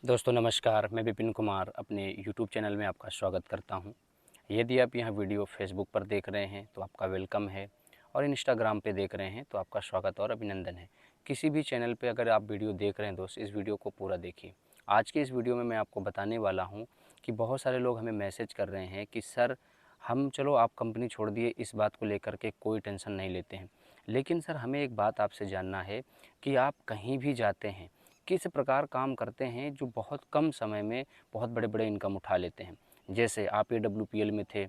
दोस्तों नमस्कार, मैं विपिन कुमार अपने यूट्यूब चैनल में आपका स्वागत करता हूं। यदि आप यह वीडियो फेसबुक पर देख रहे हैं तो आपका वेलकम है, और इंस्टाग्राम पे देख रहे हैं तो आपका स्वागत और अभिनंदन है। किसी भी चैनल पे अगर आप वीडियो देख रहे हैं दोस्त, इस वीडियो को पूरा देखिए। आज के इस वीडियो में मैं आपको बताने वाला हूँ कि बहुत सारे लोग हमें मैसेज कर रहे हैं कि सर हम चलो आप कंपनी छोड़ दिए, इस बात को लेकर के कोई टेंशन नहीं लेते हैं, लेकिन सर हमें एक बात आपसे जानना है कि आप कहीं भी जाते हैं, किस प्रकार काम करते हैं जो बहुत कम समय में बहुत बड़े-बड़े इनकम उठा लेते हैं। जैसे आप एडब्ल्यूपीएल में थे,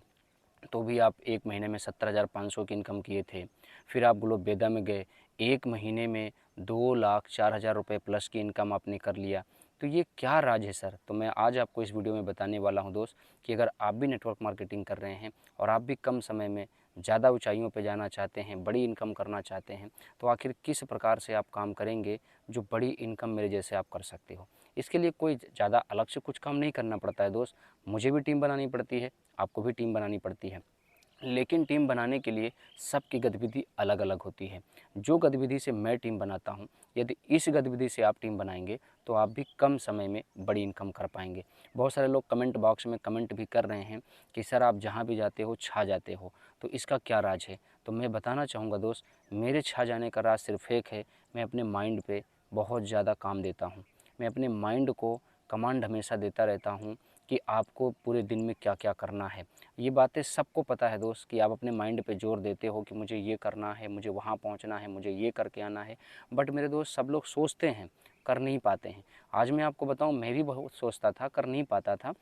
तो भी आप 1 महीने में 70,500 की इनकम किए थे। फिर आप ग्लोबेदा में गए, 1 महीने में 2,04,000 रुपए प्लस की इनकम आपने कर लिया। तो ये क्या राज है सर? तो मैं आज आपको इस वीडियो में बताने वाला हूँ दोस्त कि अगर आप भी नेटवर्क मार्केटिंग कर रहे हैं और आप भी कम समय में ज़्यादा ऊँचाइयों पे जाना चाहते हैं, बड़ी इनकम करना चाहते हैं, तो आखिर किस प्रकार से आप काम करेंगे जो बड़ी इनकम मेरे जैसे आप कर सकते हो। इसके लिए कोई ज़्यादा अलग से कुछ काम नहीं करना पड़ता है दोस्त। मुझे भी टीम बनानी पड़ती है, आपको भी टीम बनानी पड़ती है। लेकिन टीम बनाने के लिए सबकी गतिविधि अलग-अलग होती है। जो गतिविधि से मैं टीम बनाता हूँ, यदि इस गतिविधि से आप टीम बनाएँगे, तो आप भी कम समय में बड़ी इनकम कर पाएँगे। बहुत सारे लोग कमेंट बॉक्स में कमेंट भी कर रहे हैं कि सर आप जहाँ भी जाते हो छा जाते हो, तो इसका क्या राज है? तो मैं बताना चाहूँगा दोस्त, मेरे छा जाने का राज सिर्फ़ एक है, मैं अपने माइंड पे बहुत ज़्यादा काम देता हूँ। मैं अपने माइंड को कमांड हमेशा देता रहता हूँ कि आपको पूरे दिन में क्या-क्या करना है। ये बातें सबको पता है दोस्त कि आप अपने माइंड पे ज़ोर देते हो कि मुझे ये करना है, मुझे वहाँ पहुँचना है, मुझे ये करके आना है। बट मेरे दोस्त सब लोग सोचते हैं, कर नहीं पाते हैं। आज मैं आपको बताऊँ, मैं भी बहुत सोचता था, कर नहीं पाता था।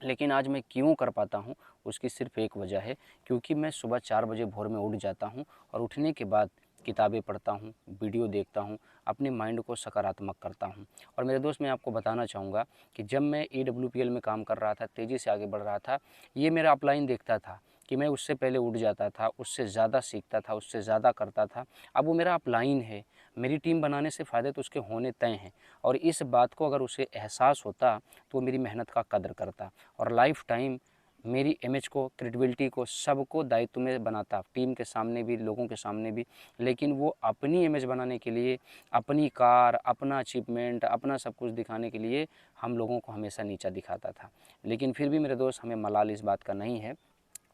लेकिन आज मैं क्यों कर पाता हूँ, उसकी सिर्फ़ एक वजह है, क्योंकि मैं सुबह 4 बजे भोर में उठ जाता हूँ और उठने के बाद किताबें पढ़ता हूँ, वीडियो देखता हूँ, अपने माइंड को सकारात्मक करता हूँ। और मेरे दोस्त मैं आपको बताना चाहूँगा कि जब मैं एडब्ल्यूपीएल में काम कर रहा था, तेज़ी से आगे बढ़ रहा था, ये मेरा अपलाइन देखता था कि मैं उससे पहले उठ जाता था, उससे ज़्यादा सीखता था, उससे ज़्यादा करता था। अब वो मेरा अपलाइन है, मेरी टीम बनाने से फ़ायदे तो उसके होने तय हैं, और इस बात को अगर उसे एहसास होता, तो वो मेरी मेहनत का कदर करता और लाइफ़ टाइम मेरी इमेज को, क्रेडिबिलिटी को, सबको दायित्व में बनाता, टीम के सामने भी, लोगों के सामने भी। लेकिन वो अपनी इमेज बनाने के लिए, अपनी कार, अपना अचीवमेंट, अपना सब कुछ दिखाने के लिए हम लोगों को हमेशा नीचा दिखाता था। लेकिन फिर भी मेरे दोस्त, हमें मलाल इस बात का नहीं है,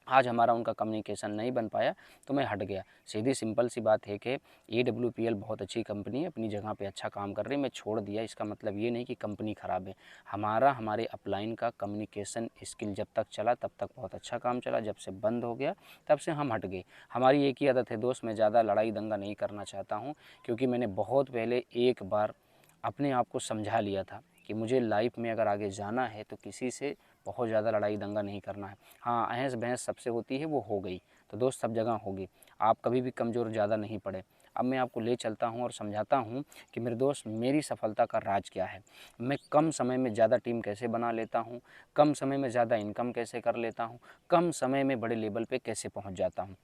आज हमारा उनका कम्युनिकेशन नहीं बन पाया तो मैं हट गया। सीधी सिंपल सी बात है कि एडब्ल्यूपीएल बहुत अच्छी कंपनी है, अपनी जगह पे अच्छा काम कर रही है, मैं छोड़ दिया, इसका मतलब ये नहीं कि कंपनी ख़राब है। हमारे अपलाइन का कम्युनिकेशन स्किल जब तक चला तब तक बहुत अच्छा काम चला, जब से बंद हो गया तब से हम हट गए। हमारी एक ही आदत है दोस्त, मैं ज़्यादा लड़ाई दंगा नहीं करना चाहता हूँ, क्योंकि मैंने बहुत पहले एक बार अपने आप को समझा लिया था कि मुझे लाइफ में अगर आगे जाना है तो किसी से बहुत ज़्यादा लड़ाई दंगा नहीं करना है। हाँ, अहस-बहस सबसे होती है, वो हो गई, तो दोस्त सब जगह होगी। आप कभी भी कमज़ोर ज़्यादा नहीं पड़े। अब मैं आपको ले चलता हूँ और समझाता हूँ कि मेरे दोस्त, मेरी सफलता का राज क्या है। मैं कम समय में ज़्यादा टीम कैसे बना लेता हूँ, कम समय में ज़्यादा इनकम कैसे कर लेता हूँ, कम समय में बड़े लेवल पे कैसे पहुँच जाता हूँ।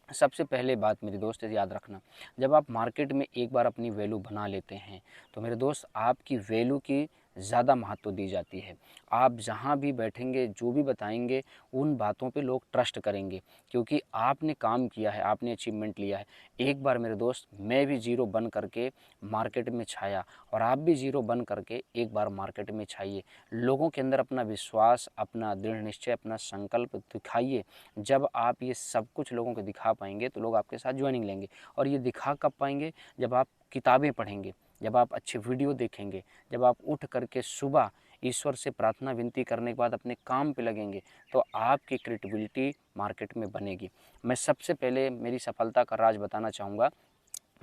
सबसे पहले बात मेरे दोस्त याद रखना, जब आप मार्केट में एक बार अपनी वैल्यू बना लेते हैं, तो मेरे दोस्त आपकी वैल्यू की ज़्यादा महत्व दी जाती है। आप जहाँ भी बैठेंगे, जो भी बताएँगे, उन बातों पे लोग ट्रस्ट करेंगे, क्योंकि आपने काम किया है, आपने अचीवमेंट लिया है। एक बार मेरे दोस्त मैं भी ज़ीरो बन करके मार्केट में छाया, और आप भी ज़ीरो बन करके एक बार मार्केट में छाइए। लोगों के अंदर अपना विश्वास, अपना दृढ़ निश्चय, अपना संकल्प दिखाइए। जब आप ये सब कुछ लोगों को दिखा पाएँगे तो लोग आपके साथ जॉइनिंग लेंगे, और ये दिखा कब पाएँगे? जब आप किताबें पढ़ेंगे, जब आप अच्छे वीडियो देखेंगे, जब आप उठ कर के सुबह ईश्वर से प्रार्थना विनती करने के बाद अपने काम पे लगेंगे, तो आपकी क्रेडिबिलिटी मार्केट में बनेगी। मैं सबसे पहले मेरी सफलता का राज बताना चाहूँगा,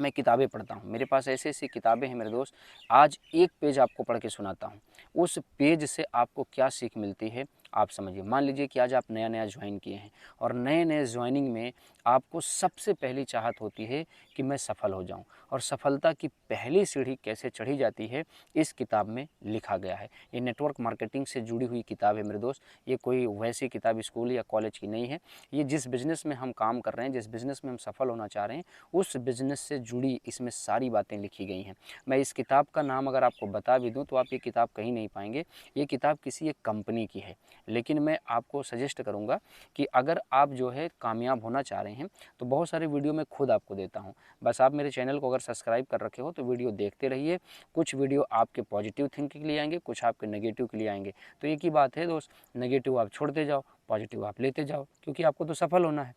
मैं किताबें पढ़ता हूँ। मेरे पास ऐसी-ऐसी किताबें हैं मेरे दोस्त, आज एक पेज आपको पढ़ के सुनाता हूँ। उस पेज से आपको क्या सीख मिलती है, आप समझिए। मान लीजिए कि आज आप नया-नया जॉइन किए हैं, और नए-नए जॉइनिंग में आपको सबसे पहली चाहत होती है कि मैं सफल हो जाऊँ, और सफलता की पहली सीढ़ी कैसे चढ़ी जाती है, इस किताब में लिखा गया है। ये नेटवर्क मार्केटिंग से जुड़ी हुई किताब है मेरे दोस्त। ये कोई वैसी किताब स्कूल या कॉलेज की नहीं है। ये जिस बिज़नेस में हम काम कर रहे हैं, जिस बिज़नेस में हम सफल होना चाह रहे हैं, उस बिज़नेस से जुड़ी इसमें सारी बातें लिखी गई हैं। मैं इस किताब का नाम अगर आपको बता भी दूँ तो आप ये किताब कहीं नहीं पाएँगे। ये किताब किसी एक कंपनी की है, लेकिन मैं आपको सजेस्ट करूँगा कि अगर आप जो है कामयाब होना चाह रहे हैं तो बहुत सारे वीडियो मैं खुद आपको देता हूँ। बस आप मेरे चैनल को अगर सब्सक्राइब कर रखे हो तो वीडियो देखते रहिए। कुछ वीडियो आपके पॉजिटिव थिंकिंग के लिए आएंगे, कुछ आपके नेगेटिव के लिए आएंगे। तो एक ही बात है दोस्त, नेगेटिव आप छोड़ते जाओ, पॉजिटिव आप लेते जाओ, क्योंकि आपको तो सफल होना है।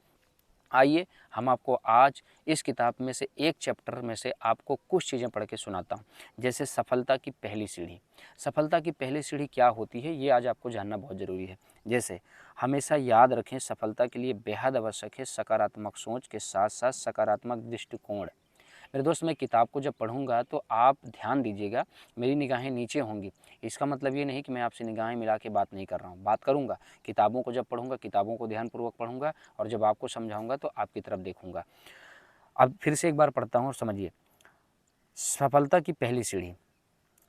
आइए हम आपको आज इस किताब में से एक चैप्टर में से आपको कुछ चीज़ें पढ़ के सुनाता हूँ। जैसे सफलता की पहली सीढ़ी। सफलता की पहली सीढ़ी क्या होती है, ये आज आपको जानना बहुत ज़रूरी है। जैसे हमेशा याद रखें, सफलता के लिए बेहद आवश्यक है सकारात्मक सोच के साथ साथ सकारात्मक दृष्टिकोण। मेरे दोस्त, मैं किताब को जब पढ़ूंगा तो आप ध्यान दीजिएगा, मेरी निगाहें नीचे होंगी। इसका मतलब ये नहीं कि मैं आपसे निगाहें मिला के बात नहीं कर रहा हूँ, बात करूँगा। किताबों को जब पढ़ूंगा, किताबों को ध्यानपूर्वक पढ़ूंगा, और जब आपको समझाऊंगा तो आपकी तरफ देखूंगा। अब फिर से एक बार पढ़ता हूँ और समझिए। सफलता की पहली सीढ़ी।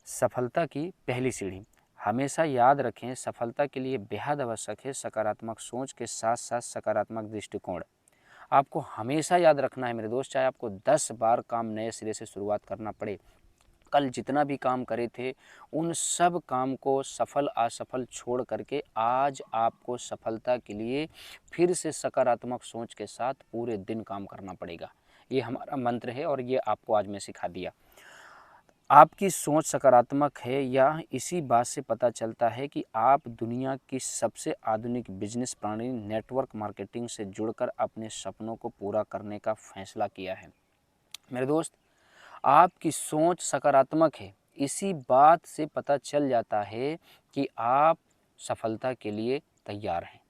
सफलता की पहली सीढ़ी। हमेशा याद रखें, सफलता के लिए बेहद आवश्यक है सकारात्मक सोच के साथ साथ सकारात्मक दृष्टिकोण। आपको हमेशा याद रखना है मेरे दोस्त, चाहे आपको 10 बार काम नए सिरे से शुरुआत करना पड़े, कल जितना भी काम करे थे उन सब काम को सफल असफल छोड़ करके आज आपको सफलता के लिए फिर से सकारात्मक सोच के साथ पूरे दिन काम करना पड़ेगा। ये हमारा मंत्र है और ये आपको आज मैं सिखा दिया। आपकी सोच सकारात्मक है, यह इसी बात से पता चलता है कि आप दुनिया की सबसे आधुनिक बिजनेस प्रणाली नेटवर्क मार्केटिंग से जुड़कर अपने सपनों को पूरा करने का फैसला किया है। मेरे दोस्त, आपकी सोच सकारात्मक है, इसी बात से पता चल जाता है कि आप सफलता के लिए तैयार हैं।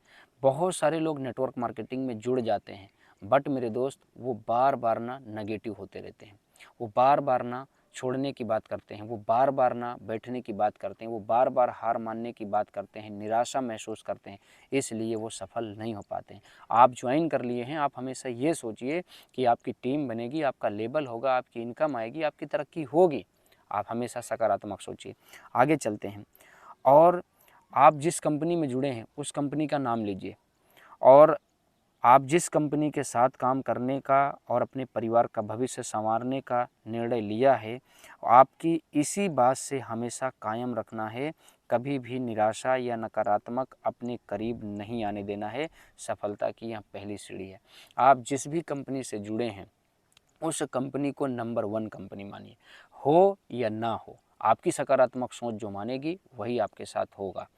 बहुत सारे लोग नेटवर्क मार्केटिंग में जुड़ जाते हैं, बट मेरे दोस्त वो बार बार ना नेगेटिव होते रहते हैं, वो बार बार ना छोड़ने की बात करते हैं, वो बार बार ना बैठने की बात करते हैं, वो बार बार हार मानने की बात करते हैं, निराशा महसूस करते हैं, इसलिए वो सफल नहीं हो पाते हैं। आप ज्वाइन कर लिए हैं, आप हमेशा ये सोचिए कि आपकी टीम बनेगी, आपका लेबल होगा, आपकी इनकम आएगी, आपकी तरक्की होगी। आप हमेशा सकारात्मक सोचिए। आगे चलते हैं, और आप जिस कंपनी में जुड़े हैं उस कंपनी का नाम लीजिए, और आप जिस कंपनी के साथ काम करने का और अपने परिवार का भविष्य संवारने का निर्णय लिया है, आपकी इसी बात से हमेशा कायम रखना है। कभी भी निराशा या नकारात्मक अपने करीब नहीं आने देना है। सफलता की यह पहली सीढ़ी है। आप जिस भी कंपनी से जुड़े हैं उस कंपनी को नंबर 1 कंपनी मानिए, हो या ना हो। आपकी सकारात्मक सोच जो मानेगी वही आपके साथ होगा।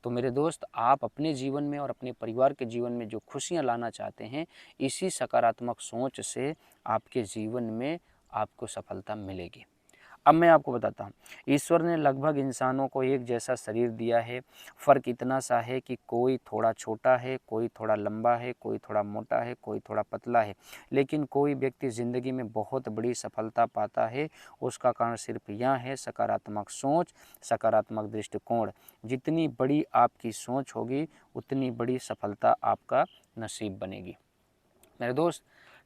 तो मेरे दोस्त, आप अपने जीवन में और अपने परिवार के जीवन में जो खुशियां लाना चाहते हैं, इसी सकारात्मक सोच से आपके जीवन में आपको सफलता मिलेगी। अब मैं आपको बताता हूँ, ईश्वर ने लगभग इंसानों को एक जैसा शरीर दिया है। फ़र्क इतना सा है कि कोई थोड़ा छोटा है, कोई थोड़ा लंबा है, कोई थोड़ा मोटा है, कोई थोड़ा पतला है। लेकिन कोई व्यक्ति ज़िंदगी में बहुत बड़ी सफलता पाता है, उसका कारण सिर्फ यह है सकारात्मक सोच, सकारात्मक दृष्टिकोण। जितनी बड़ी आपकी सोच होगी उतनी बड़ी सफलता आपका नसीब बनेगी। मेरे दोस्त,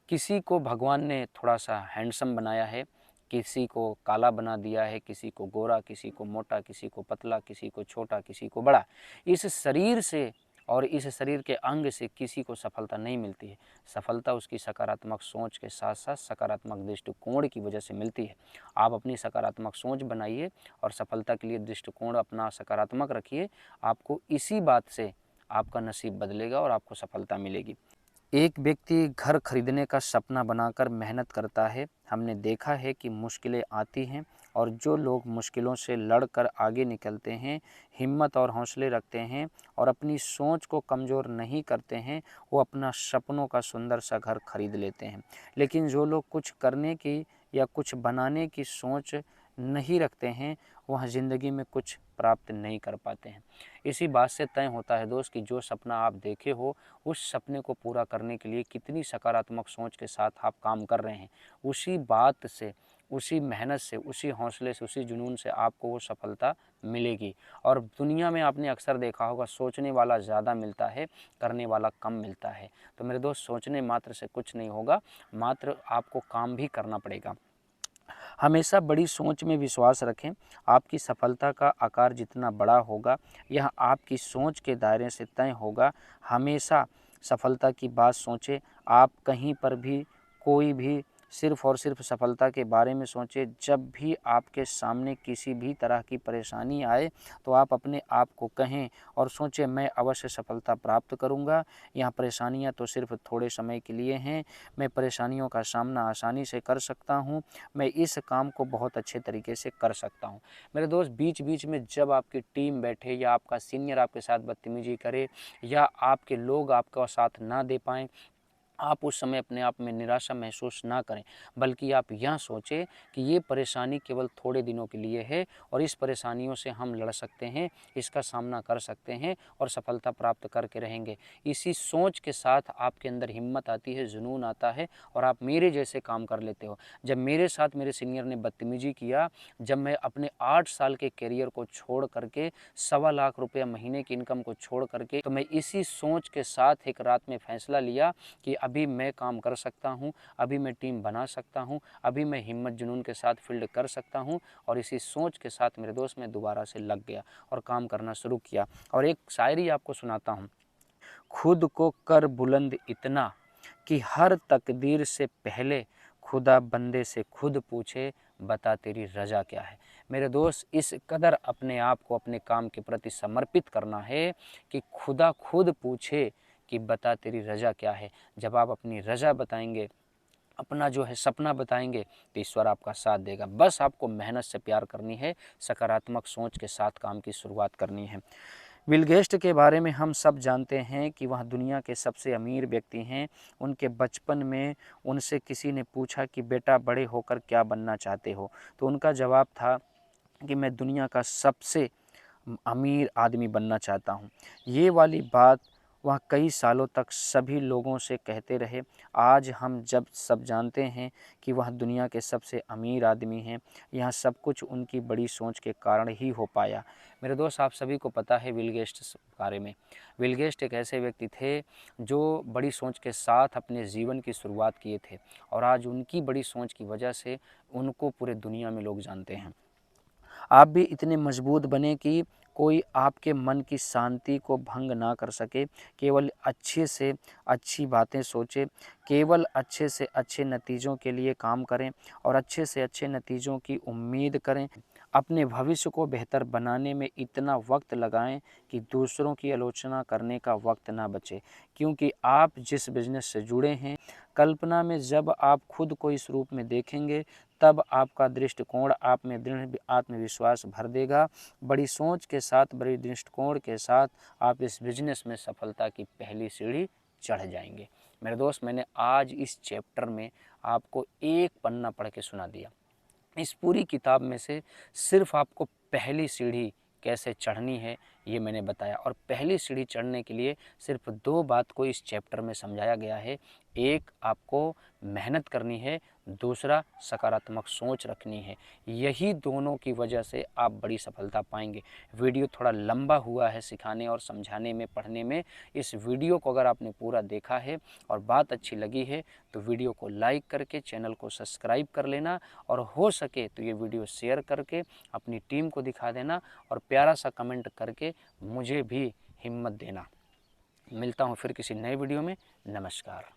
किसी को भगवान ने थोड़ा सा हैंडसम बनाया है, किसी को काला बना दिया है, किसी को गोरा, किसी को मोटा, किसी को पतला, किसी को छोटा, किसी को बड़ा। इस शरीर से और इस शरीर के अंग से किसी को सफलता नहीं मिलती है। सफलता उसकी सकारात्मक सोच के साथ साथ सकारात्मक दृष्टिकोण की वजह से मिलती है। आप अपनी सकारात्मक सोच बनाइए और सफलता के लिए दृष्टिकोण अपना सकारात्मक रखिए। आपको इसी बात से आपका नसीब बदलेगा और आपको सफलता मिलेगी। एक व्यक्ति घर खरीदने का सपना बनाकर मेहनत करता है। हमने देखा है कि मुश्किलें आती हैं और जो लोग मुश्किलों से लड़कर आगे निकलते हैं, हिम्मत और हौसले रखते हैं और अपनी सोच को कमज़ोर नहीं करते हैं, वो अपना सपनों का सुंदर सा घर खरीद लेते हैं। लेकिन जो लोग कुछ करने की या कुछ बनाने की सोच नहीं रखते हैं, वह ज़िंदगी में कुछ प्राप्त नहीं कर पाते हैं। इसी बात से तय होता है दोस्त कि जो सपना आप देखे हो उस सपने को पूरा करने के लिए कितनी सकारात्मक सोच के साथ आप काम कर रहे हैं। उसी बात से, उसी मेहनत से, उसी हौसले से, उसी जुनून से आपको वो सफलता मिलेगी। और दुनिया में आपने अक्सर देखा होगा, सोचने वाला ज़्यादा मिलता है, करने वाला कम मिलता है। तो मेरे दोस्त, सोचने मात्र से कुछ नहीं होगा, मात्र आपको काम भी करना पड़ेगा। हमेशा बड़ी सोच में विश्वास रखें। आपकी सफलता का आकार जितना बड़ा होगा, यह आपकी सोच के दायरे से तय होगा। हमेशा सफलता की बात सोचें। आप कहीं पर भी कोई भी सिर्फ़ और सिर्फ सफलता के बारे में सोचें। जब भी आपके सामने किसी भी तरह की परेशानी आए तो आप अपने आप को कहें और सोचें, मैं अवश्य सफलता प्राप्त करूँगा। यहाँ परेशानियाँ तो सिर्फ थोड़े समय के लिए हैं, मैं परेशानियों का सामना आसानी से कर सकता हूँ, मैं इस काम को बहुत अच्छे तरीके से कर सकता हूँ। मेरे दोस्त, बीच-बीच में जब आपकी टीम बैठे या आपका सीनियर आपके साथ बदतमीज़ी करे या आपके लोग आपका साथ ना दे पाएँ, आप उस समय अपने आप में निराशा महसूस ना करें, बल्कि आप यह सोचें कि ये परेशानी केवल थोड़े दिनों के लिए है और इस परेशानियों से हम लड़ सकते हैं, इसका सामना कर सकते हैं और सफलता प्राप्त करके रहेंगे। इसी सोच के साथ आपके अंदर हिम्मत आती है, जुनून आता है और आप मेरे जैसे काम कर लेते हो। जब मेरे साथ मेरे सीनियर ने बदतमीज़ी किया, जब मैं अपने 8 साल के करियर को छोड़ करके सवा लाख रुपया महीने की इनकम को छोड़ करके, तो मैं इसी सोच के साथ एक रात में फैसला लिया कि अभी मैं काम कर सकता हूँ, अभी मैं टीम बना सकता हूँ, अभी मैं हिम्मत जुनून के साथ फील्ड कर सकता हूँ और इसी सोच के साथ मेरे दोस्त मैं दोबारा से लग गया और काम करना शुरू किया। और एक शायरी आपको सुनाता हूँ। खुद को कर बुलंद इतना कि हर तकदीर से पहले खुदा बंदे से खुद पूछे, बता तेरी रजा क्या है। मेरे दोस्त, इस कदर अपने आप को अपने काम के प्रति समर्पित करना है कि खुदा खुद पूछे कि बता तेरी रजा क्या है। जब आप अपनी रजा बताएंगे, अपना जो है सपना बताएंगे, तो ईश्वर आपका साथ देगा। बस आपको मेहनत से प्यार करनी है, सकारात्मक सोच के साथ काम की शुरुआत करनी है। बिल गेट्स के बारे में हम सब जानते हैं कि वह दुनिया के सबसे अमीर व्यक्ति हैं। उनके बचपन में उनसे किसी ने पूछा कि बेटा बड़े होकर क्या बनना चाहते हो, तो उनका जवाब था कि मैं दुनिया का सबसे अमीर आदमी बनना चाहता हूँ। ये वाली बात वह कई सालों तक सभी लोगों से कहते रहे। आज हम जब सब जानते हैं कि वह दुनिया के सबसे अमीर आदमी हैं, यह सब कुछ उनकी बड़ी सोच के कारण ही हो पाया। मेरे दोस्त, आप सभी को पता है बिल गेट्स के बारे में। बिल गेट्स एक ऐसे व्यक्ति थे जो बड़ी सोच के साथ अपने जीवन की शुरुआत किए थे और आज उनकी बड़ी सोच की वजह से उनको पूरे दुनिया में लोग जानते हैं। आप भी इतने मजबूत बने कि कोई आपके मन की शांति को भंग ना कर सके। केवल अच्छे से अच्छी बातें सोचें, केवल अच्छे से अच्छे नतीजों के लिए काम करें और अच्छे से अच्छे नतीजों की उम्मीद करें। अपने भविष्य को बेहतर बनाने में इतना वक्त लगाएं कि दूसरों की आलोचना करने का वक्त ना बचे, क्योंकि आप जिस बिजनेस से जुड़े हैं, कल्पना में जब आप खुद को इस रूप में देखेंगे, तब आपका दृष्टिकोण आप में दृढ़ आत्मविश्वास भर देगा। बड़ी सोच के साथ, बड़ी दृष्टिकोण के साथ आप इस बिजनेस में सफलता की पहली सीढ़ी चढ़ जाएंगे। मेरे दोस्त, मैंने आज इस चैप्टर में आपको एक पन्ना पढ़ के सुना दिया। इस पूरी किताब में से सिर्फ आपको पहली सीढ़ी कैसे चढ़नी है ये मैंने बताया और पहली सीढ़ी चढ़ने के लिए सिर्फ 2 बात को इस चैप्टर में समझाया गया है। एक, आपको मेहनत करनी है, दूसरा सकारात्मक सोच रखनी है। यही दोनों की वजह से आप बड़ी सफलता पाएंगे। वीडियो थोड़ा लंबा हुआ है सिखाने और समझाने में, पढ़ने में। इस वीडियो को अगर आपने पूरा देखा है और बात अच्छी लगी है तो वीडियो को लाइक करके चैनल को सब्सक्राइब कर लेना और हो सके तो ये वीडियो शेयर करके अपनी टीम को दिखा देना और प्यारा सा कमेंट करके मुझे भी हिम्मत देना। मिलता हूँ फिर किसी नए वीडियो में। नमस्कार।